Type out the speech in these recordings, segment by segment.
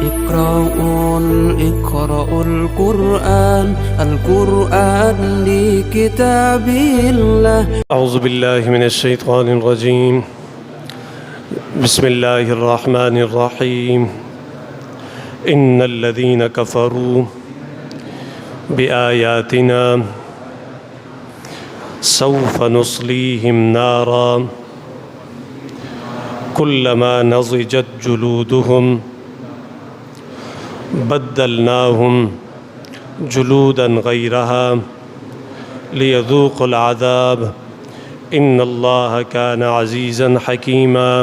اقرأوا القرآن لكتاب الله. أعوذ بالله من الشيطان الرجيم. بسم الله الرحمن الرحيم. إن الذين كفروا بآياتنا سوف نصليهم نارا كلما نضجت جلودهم بدلناهم جلودا غيرها ليذوقوا العذاب إن الله كان عزيزا حكيما.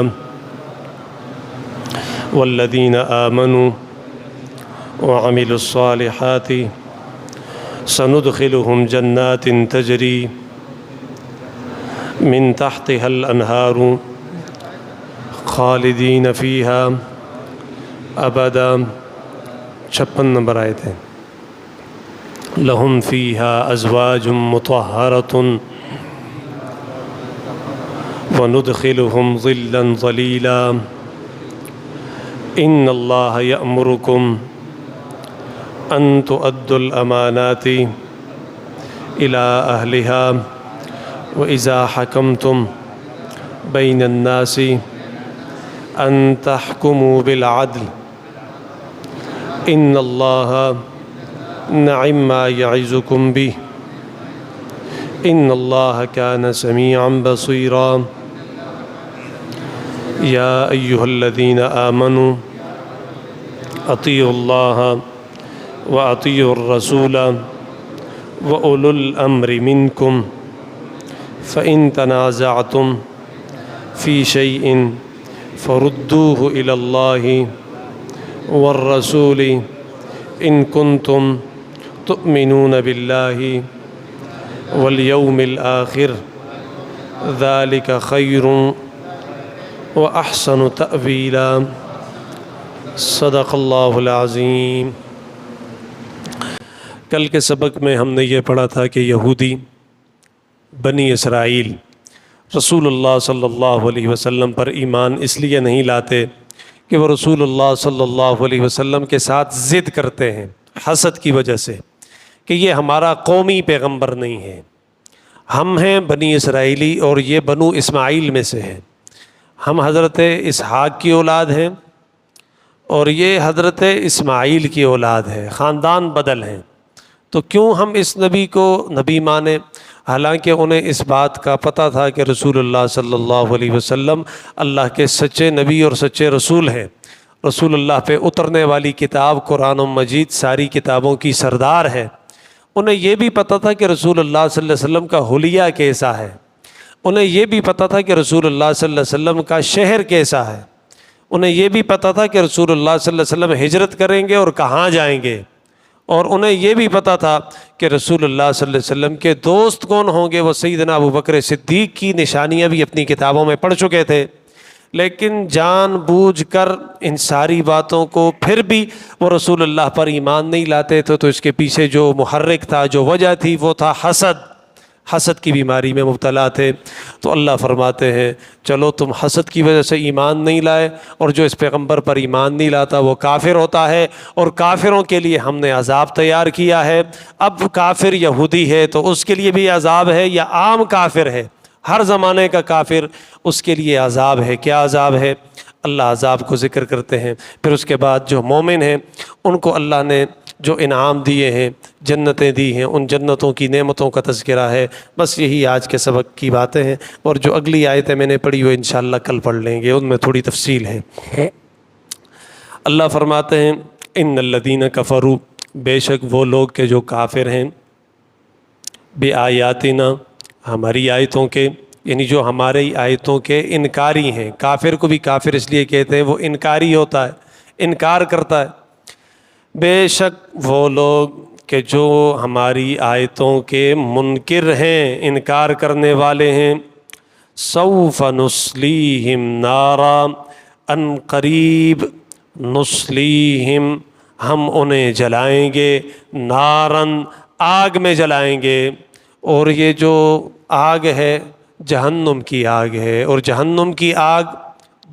والذين آمنوا وعملوا الصالحات سندخلهم جنات تجري من تحتها الأنهار خالدين فيها أبدا. 56 نمبر آیت ہے. لهم فيها أزواج مطهرة وندخلهم ظلا ظليلا. إن الله يأمركم أن تؤدوا الأمانات إلى أهلها وإذا حكمتم بين الناس أن تحكموا بالعدل إن الله نعم ما يعظكم به إن الله كان سميعا بصيرا. يا أيها الذين آمنوا أطيعوا الله وأطيعوا الرسول وأولو الأمر منكم فإن تنازعتم في شيء فردوه إلى الله والرسول إن كنتم تؤمنون بالله واليوم الآخر ذلك خير وأحسن تأويلا. صدق اللہ العظیم. کل کے سبق میں ہم نے یہ پڑھا تھا کہ یہودی بنی اسرائیل رسول اللہ صلی اللہ علیہ وسلم پر ایمان اس لیے نہیں لاتے کہ وہ رسول اللہ صلی اللہ علیہ وسلم کے ساتھ ضد کرتے ہیں حسد کی وجہ سے کہ یہ ہمارا قومی پیغمبر نہیں ہے. ہم ہیں بنی اسرائیلی اور یہ بنو اسماعیل میں سے ہیں. ہم حضرت اسحاق کی اولاد ہیں اور یہ حضرت اسماعیل کی اولاد ہے. خاندان بدل ہیں تو کیوں ہم اس نبی کو نبی مانیں، حالانکہ انہیں اس بات کا پتہ تھا کہ رسول اللہ صلی اللہ علیہ وسلم اللہ کے سچے نبی اور سچے رسول ہیں. رسول اللہ پہ اترنے والی کتاب قرآن مجید ساری کتابوں کی سردار ہے. انہیں یہ بھی پتہ تھا کہ رسول اللہ صلی اللہ علیہ وسلم کا حلیہ کیسا ہے. انہیں یہ بھی پتہ تھا کہ رسول اللہ صلی اللہ علیہ وسلم کا شہر کیسا ہے. انہیں یہ بھی پتہ تھا کہ رسول اللہ صلی اللہ علیہ وسلم ہجرت کریں گے اور کہاں جائیں گے. اور انہیں یہ بھی پتہ تھا کہ رسول اللہ صلی اللہ علیہ وسلم کے دوست کون ہوں گے. وہ سیدنا ابوبکر صدیق کی نشانیاں بھی اپنی کتابوں میں پڑھ چکے تھے، لیکن جان بوجھ کر ان ساری باتوں کو پھر بھی وہ رسول اللہ پر ایمان نہیں لاتے تھے. تو اس کے پیچھے جو محرک تھا، جو وجہ تھی، وہ تھا حسد. حسد کی بیماری میں مبتلا تھے. تو اللہ فرماتے ہیں چلو تم حسد کی وجہ سے ایمان نہیں لائے، اور جو اس پیغمبر پر ایمان نہیں لاتا وہ کافر ہوتا ہے، اور کافروں کے لیے ہم نے عذاب تیار کیا ہے. اب کافر یہودی ہے تو اس کے لیے بھی عذاب ہے، یا عام کافر ہے، ہر زمانے کا کافر، اس کے لیے عذاب ہے. کیا عذاب ہے؟ اللہ عذاب کو ذکر کرتے ہیں. پھر اس کے بعد جو مومن ہیں ان کو اللہ نے جو انعام دیے ہیں، جنتیں دی ہیں، ان جنتوں کی نعمتوں کا تذکرہ ہے. بس یہی آج کے سبق کی باتیں ہیں، اور جو اگلی آیتیں میں نے پڑھی وہ انشاءاللہ کل پڑھ لیں گے، ان میں تھوڑی تفصیل ہے. اللہ فرماتے ہیں ان الذین کفروا، بے شک وہ لوگ کہ جو کافر ہیں، بآیاتنا، ہماری آیتوں کے، یعنی جو ہماری آیتوں کے انکاری ہیں. کافر کو بھی کافر اس لیے کہتے ہیں وہ انکاری ہوتا ہے، انکار کرتا ہے. بے شک وہ لوگ کہ جو ہماری آیتوں کے منکر ہیں، انکار کرنے والے ہیں. سوف نصلیہم نارا، ان قریب، نصلیہم، ہم انہیں جلائیں گے، نارن، آگ میں جلائیں گے. اور یہ جو آگ ہے جہنم کی آگ ہے، اور جہنم کی آگ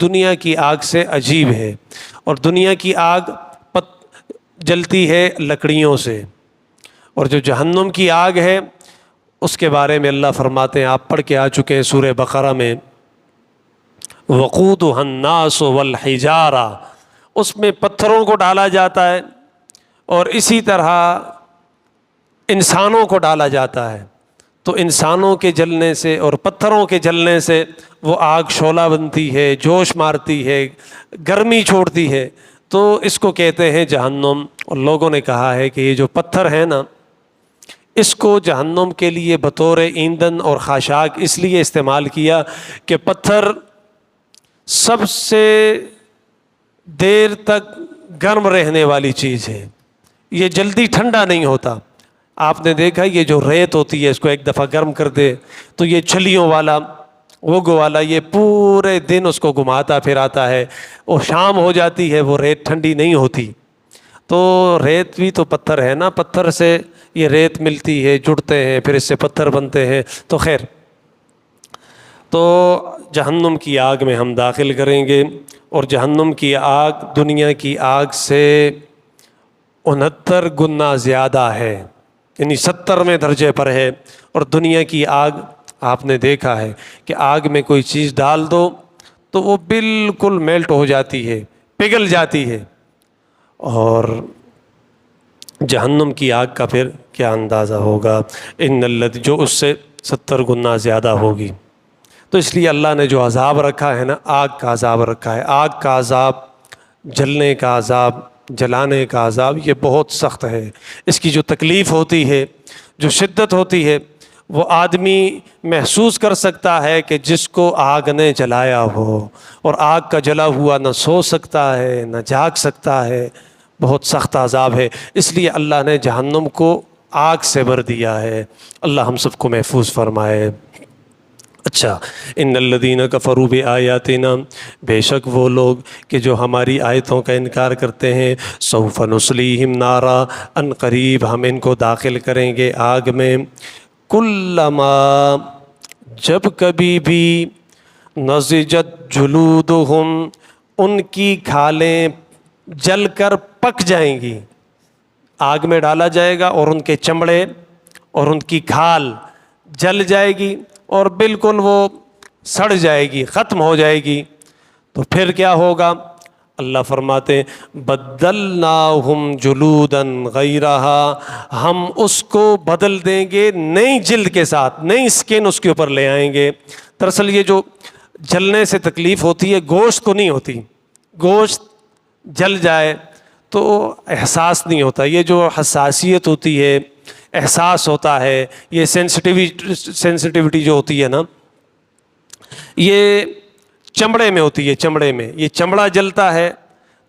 دنیا کی آگ سے عجیب ہے. اور دنیا کی آگ جلتی ہے لکڑیوں سے، اور جو جہنم کی آگ ہے اس کے بارے میں اللہ فرماتے ہیں، آپ پڑھ کے آ چکے ہیں سورہ بقرہ میں، وقودها الناس والحجارہ، اس میں پتھروں کو ڈالا جاتا ہے اور اسی طرح انسانوں کو ڈالا جاتا ہے۔ تو انسانوں کے جلنے سے اور پتھروں کے جلنے سے وہ آگ شعلہ بنتی ہے، جوش مارتی ہے، گرمی چھوڑتی ہے، تو اس کو کہتے ہیں جہنم۔ اور لوگوں نے کہا ہے کہ یہ جو پتھر ہے نا، اس کو جہنم کے لیے بطور ایندھن اور خاشاک اس لیے استعمال کیا کہ پتھر سب سے دیر تک گرم رہنے والی چیز ہے، یہ جلدی ٹھنڈا نہیں ہوتا۔ آپ نے دیکھا یہ جو ریت ہوتی ہے، اس کو ایک دفعہ گرم کر دے تو یہ چھلیوں والا اوگ والا یہ پورے دن اس کو گھماتا پھراتا ہے، اور شام ہو جاتی ہے وہ ریت ٹھنڈی نہیں ہوتی۔ تو ریت بھی تو پتھر ہے نا، پتھر سے یہ ریت ملتی ہے، جڑتے ہیں، پھر اس سے پتھر بنتے ہیں۔ تو خیر، تو جہنم کی آگ میں ہم داخل کریں گے، اور جہنم کی آگ دنیا کی آگ سے 69 گنا زیادہ ہے، یعنی 70ویں درجے پر ہے۔ اور دنیا کی آگ آپ نے دیکھا ہے کہ آگ میں کوئی چیز ڈال دو تو وہ بالکل میلٹ ہو جاتی ہے، پگھل جاتی ہے، اور جہنم کی آگ کا پھر کیا اندازہ ہوگا، ان الذی، جو اس سے 70 گنا زیادہ ہوگی۔ تو اس لیے اللہ نے جو عذاب رکھا ہے نا، آگ کا عذاب رکھا ہے، آگ کا عذاب، جلنے کا عذاب، جلانے کا عذاب، یہ بہت سخت ہے۔ اس کی جو تکلیف ہوتی ہے، جو شدت ہوتی ہے، وہ آدمی محسوس کر سکتا ہے کہ جس کو آگ نے جلایا ہو، اور آگ کا جلا ہوا نہ سو سکتا ہے نہ جاگ سکتا ہے، بہت سخت عذاب ہے۔ اس لیے اللہ نے جہنم کو آگ سے بھر دیا ہے۔ اللہ ہم سب کو محفوظ فرمائے۔ اچھا، ان الذین کفروا بآیاتنا، بے شک وہ لوگ کہ جو ہماری آیتوں کا انکار کرتے ہیں، سوف نصلیہم نارا، ان قریب ہم ان کو داخل کریں گے آگ میں، کلما، جب کبھی بھی، نضجت جلودہم، ان کی کھالیں جل کر پک جائیں گی، آگ میں ڈالا جائے گا اور ان کے چمڑے اور ان کی کھال جل جائے گی اور بالکل وہ سڑ جائے گی، ختم ہو جائے گی۔ تو پھر کیا ہوگا؟ اللہ فرماتے ہیں بدلناہم جلودا غیرہا، ہم اس کو بدل دیں گے نئی جلد کے ساتھ، نئی سکن اس کے اوپر لے آئیں گے۔ دراصل یہ جو جلنے سے تکلیف ہوتی ہے گوشت کو نہیں ہوتی، گوشت جل جائے تو احساس نہیں ہوتا، یہ جو حساسیت ہوتی ہے، احساس ہوتا ہے، یہ سینسٹیوٹی جو ہوتی ہے نا، یہ چمڑے میں ہوتی ہے، چمڑے میں، یہ چمڑا جلتا ہے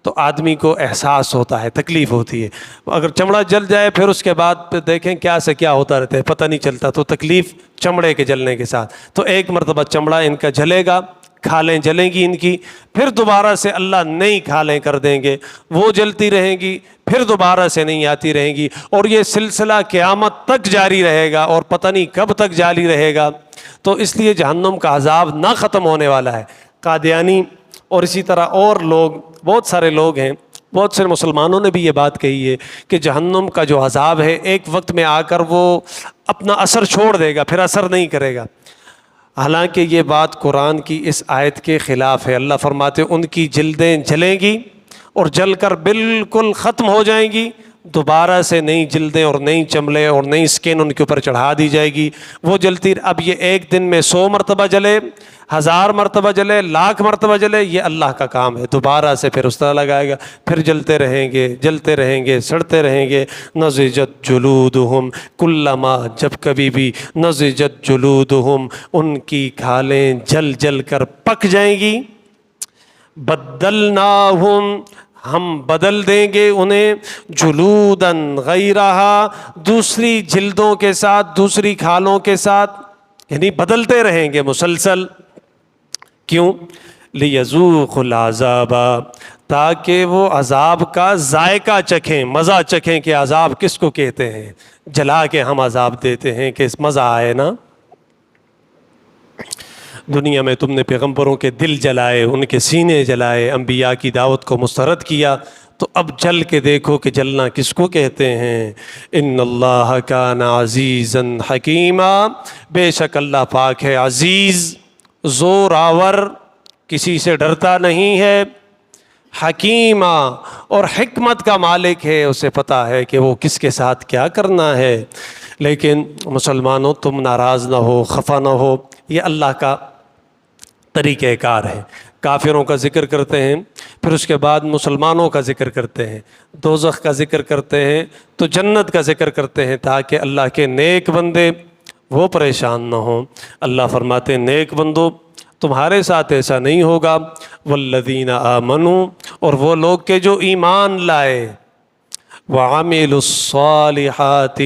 تو آدمی کو احساس ہوتا ہے، تکلیف ہوتی ہے۔ اگر چمڑا جل جائے پھر اس کے بعد پھر دیکھیں کیا سے کیا ہوتا رہتا ہے، پتہ نہیں چلتا، تو تکلیف چمڑے کے جلنے کے ساتھ۔ تو ایک مرتبہ چمڑا ان کا جلے گا، کھالیں جلیں گی ان کی، پھر دوبارہ سے اللہ نئی کھالیں کر دیں گے، وہ جلتی رہیں گی، پھر دوبارہ سے نہیں آتی رہیں گی، اور یہ سلسلہ قیامت تک جاری رہے گا، اور پتہ نہیں کب تک جاری رہے گا۔ تو اس لیے جہنم کا عذاب نہ ختم ہونے والا ہے۔ قادیانی اور اسی طرح اور لوگ، بہت سارے لوگ ہیں، بہت سے مسلمانوں نے بھی یہ بات کہی ہے کہ جہنم کا جو عذاب ہے ایک وقت میں آ کر وہ اپنا اثر چھوڑ دے گا، پھر اثر نہیں کرے گا۔ حالانکہ یہ بات قرآن کی اس آیت کے خلاف ہے۔ اللہ فرماتے ان کی جلدیں جلیں گی اور جل کر بالکل ختم ہو جائیں گی، دوبارہ سے نئی جلدیں اور نئی چمڑے اور نئی سکن ان کے اوپر چڑھا دی جائے گی، وہ جلتی۔ اب یہ ایک دن میں 100 مرتبہ جلے، 1000 مرتبہ جلے، 1,00,000 مرتبہ جلے، یہ اللہ کا کام ہے۔ دوبارہ سے پھر اس طرح لگائے گا، پھر جلتے رہیں گے، جلتے رہیں گے، سڑتے رہیں گے۔ نضجت جلودہم کلما، جب کبھی بھی، نضجت جلودہم، ان کی کھالیں جل جل کر پک جائیں گی، بدلناہم، ہم بدل دیں گے انہیں، جلوداً غیرہا، دوسری جلدوں کے ساتھ، دوسری کھالوں کے ساتھ، یعنی بدلتے رہیں گے مسلسل۔ کیوں؟ لیذوقوا العذاب، تاکہ وہ عذاب کا ذائقہ چکھیں، مزہ چکھیں کہ عذاب کس کو کہتے ہیں، جلا کے ہم عذاب دیتے ہیں کہ مزہ آئے نا۔ دنیا میں تم نے پیغمبروں کے دل جلائے، ان کے سینے جلائے، انبیاء کی دعوت کو مسترد کیا، تو اب جل کے دیکھو کہ جلنا کس کو کہتے ہیں۔ ان اللہ کان عزیزا حکیما، بے شک اللہ پاک ہے عزیز، زور آور، کسی سے ڈرتا نہیں ہے، حکیمہ اور حکمت کا مالک ہے، اسے پتہ ہے کہ وہ کس کے ساتھ کیا کرنا ہے۔ لیکن مسلمانوں تم ناراض نہ ہو، خفا نہ ہو، یہ اللہ کا طریقہ کار ہے۔ کافروں کا ذکر کرتے ہیں، پھر اس کے بعد مسلمانوں کا ذکر کرتے ہیں، دوزخ کا ذکر کرتے ہیں تو جنت کا ذکر کرتے ہیں، تاکہ اللہ کے نیک بندے وہ پریشان نہ ہوں۔ اللہ فرماتے ہیں نیک بندو تمہارے ساتھ ایسا نہیں ہوگا، والذین آمنوا، اور وہ لوگ کہ جو ایمان لائے، وعملوا الصالحات،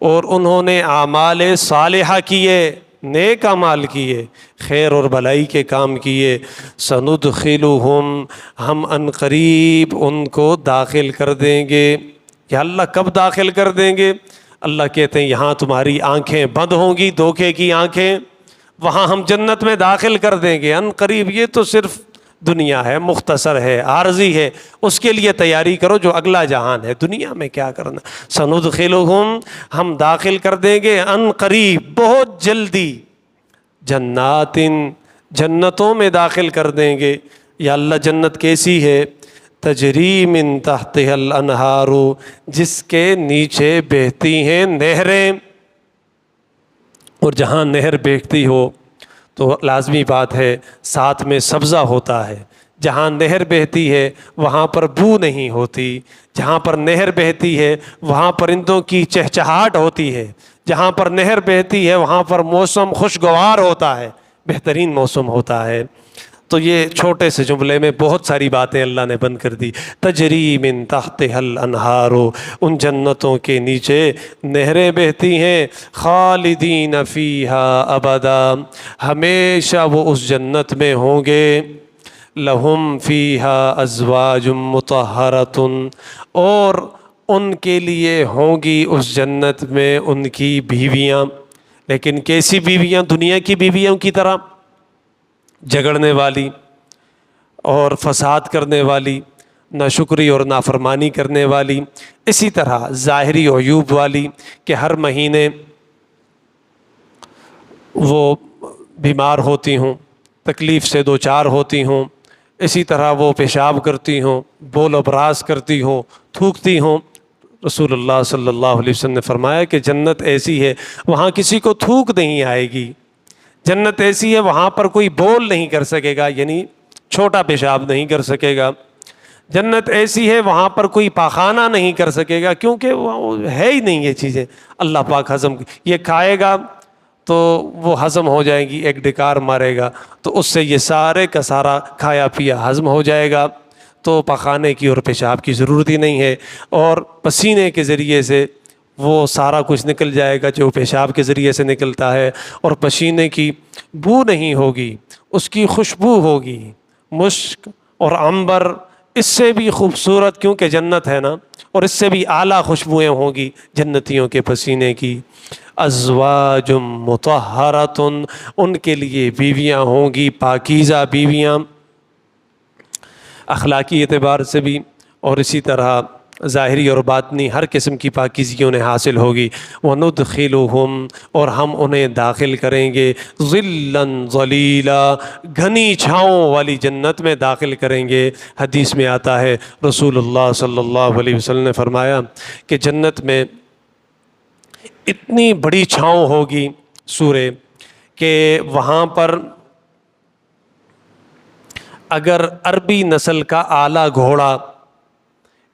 اور انہوں نے اعمال صالحہ کیے، نیک اعمال کیے، خیر اور بھلائی کے کام کیے، سندخلہم، ہم ان قریب ان کو داخل کر دیں گے۔ یا اللہ کب داخل کر دیں گے؟ اللہ کہتے ہیں یہاں تمہاری آنکھیں بند ہوں گی، دھوکے کی آنکھیں، وہاں ہم جنت میں داخل کر دیں گے ان قریب۔ یہ تو صرف دنیا ہے، مختصر ہے، عارضی ہے، اس کے لیے تیاری کرو جو اگلا جہان ہے، دنیا میں کیا کرنا۔ سندخلہم، ہم داخل کر دیں گے ان قریب، بہت جلدی، جنات، جنتوں میں داخل کر دیں گے۔ یا اللہ جنت کیسی ہے؟ تجری من تحتها الانہار، جس کے نیچے بہتی ہیں نہریں، اور جہاں نہر بہتی ہو تو لازمی بات ہے ساتھ میں سبزہ ہوتا ہے۔ جہاں نہر بہتی ہے وہاں پر بو نہیں ہوتی، جہاں پر نہر بہتی ہے وہاں پرندوں کی چہچہاٹ ہوتی ہے، جہاں پر نہر بہتی ہے وہاں پر موسم خوشگوار ہوتا ہے، بہترین موسم ہوتا ہے۔ تو یہ چھوٹے سے جملے میں بہت ساری باتیں اللہ نے بند کر دی۔ تجری من تحتها الانہار، ان جنتوں کے نیچے نہریں بہتی ہیں، خالدین فیہا ابدا، ہمیشہ وہ اس جنت میں ہوں گے، لہم فیہا ازواج مطہرۃ، اور ان کے لیے ہوں گی اس جنت میں ان کی بیویاں، لیکن کیسی بیویاں؟ دنیا کی بیویوں کی طرح جھگڑنے والی اور فساد کرنے والی، ناشکری اور نافرمانی کرنے والی، اسی طرح ظاہری عیوب والی کہ ہر مہینے وہ بیمار ہوتی ہوں، تکلیف سے دوچار ہوتی ہوں، اسی طرح وہ پیشاب کرتی ہوں، بول و براز کرتی ہوں، تھوکتی ہوں۔ رسول اللہ صلی اللہ علیہ وسلم نے فرمایا کہ جنت ایسی ہے وہاں کسی کو تھوک نہیں آئے گی، جنت ایسی ہے وہاں پر کوئی بول نہیں کر سکے گا، یعنی چھوٹا پیشاب نہیں کر سکے گا۔ جنت ایسی ہے وہاں پر کوئی پاخانہ نہیں کر سکے گا، کیونکہ وہ ہے ہی نہیں یہ چیزیں۔ اللہ پاک ہضم، یہ کھائے گا تو وہ ہضم ہو جائیں گی، ایک ڈکار مارے گا تو اس سے یہ سارے کا سارا کھایا پیا ہضم ہو جائے گا، تو پاخانے کی اور پیشاب کی ضرورت ہی نہیں ہے، اور پسینے کے ذریعے سے وہ سارا کچھ نکل جائے گا جو پیشاب کے ذریعے سے نکلتا ہے، اور پسینے کی بو نہیں ہوگی، اس کی خوشبو ہوگی، مشک اور عنبر، اس سے بھی خوبصورت، کیونکہ جنت ہے نا، اور اس سے بھی اعلیٰ خوشبوئیں ہوں گی جنتیوں کے پسینے کی۔ ازواج مطہرۃ، ان کے لیے بیویاں ہوں گی پاکیزہ بیویاں، اخلاقی اعتبار سے بھی اور اسی طرح ظاہری اور باطنی ہر قسم کی پاکیزگی انہیں حاصل ہوگی۔ وَنُدْخِلُهُمْ، اور ہم انہیں داخل کریں گے، ظِلًّا ظَلِيلًا، گھنی چھاؤں والی جنت میں داخل کریں گے۔ حدیث میں آتا ہے رسول اللہ صلی اللہ علیہ وسلم نے فرمایا کہ جنت میں اتنی بڑی چھاؤں ہوگی سورے کہ وہاں پر اگر عربی نسل کا اعلیٰ گھوڑا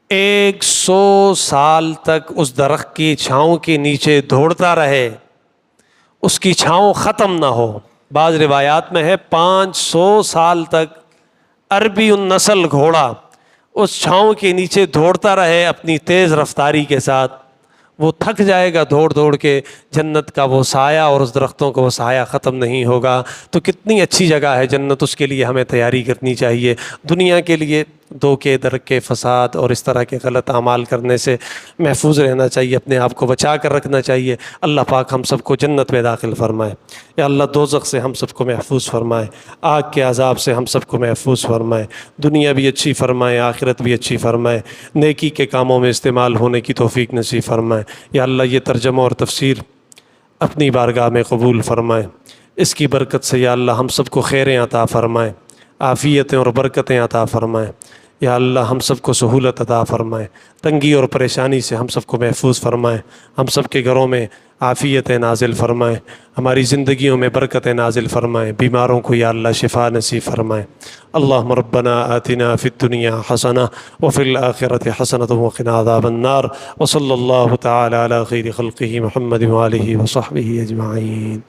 100 سال تک اس درخت کی چھاؤں کے نیچے دوڑتا رہے، اس کی چھاؤں ختم نہ ہو، بعض روایات میں ہے 500 سال تک عربی النسل گھوڑا اس چھاؤں کے نیچے دوڑتا رہے اپنی تیز رفتاری کے ساتھ، وہ تھک جائے گا دوڑ دوڑ کے، جنت کا وہ سایہ اور اس درختوں کا وہ سایہ ختم نہیں ہوگا۔ تو کتنی اچھی جگہ ہے جنت، اس کے لیے ہمیں تیاری کرنی چاہیے۔ دنیا کے لیے دھوکے، درکے، فساد اور اس طرح کے غلط اعمال کرنے سے محفوظ رہنا چاہیے، اپنے آپ کو بچا کر رکھنا چاہیے۔ اللہ پاک ہم سب کو جنت میں داخل فرمائے، یا اللہ دوزخ سے ہم سب کو محفوظ فرمائے، آگ کے عذاب سے ہم سب کو محفوظ فرمائے، دنیا بھی اچھی فرمائے، آخرت بھی اچھی فرمائے، نیکی کے کاموں میں استعمال ہونے کی توفیق نصیب فرمائے۔ یا اللہ یہ ترجمہ اور تفسیر اپنی بارگاہ میں قبول فرمائے، اس کی برکت سے یا اللہ ہم سب کو خیریں عطا فرمائے، عافیتیں اور برکتیں عطا فرمائے۔ یا اللہ ہم سب کو سہولت عطا فرمائے، تنگی اور پریشانی سے ہم سب کو محفوظ فرمائے، ہم سب کے گھروں میں عافیتیں نازل فرمائے، ہماری زندگیوں میں برکتیں نازل فرمائے، بیماروں کو یا اللہ شفا نصیب فرمائے۔ اللہم ربنا آتنا فی الدنیا حسنہ وفی الآخرۃ حسنۃ وقنا عذاب النار، وصلی اللہ تعالی علی خیر خلقہ محمد وآلہ وصحبہ اجمعین۔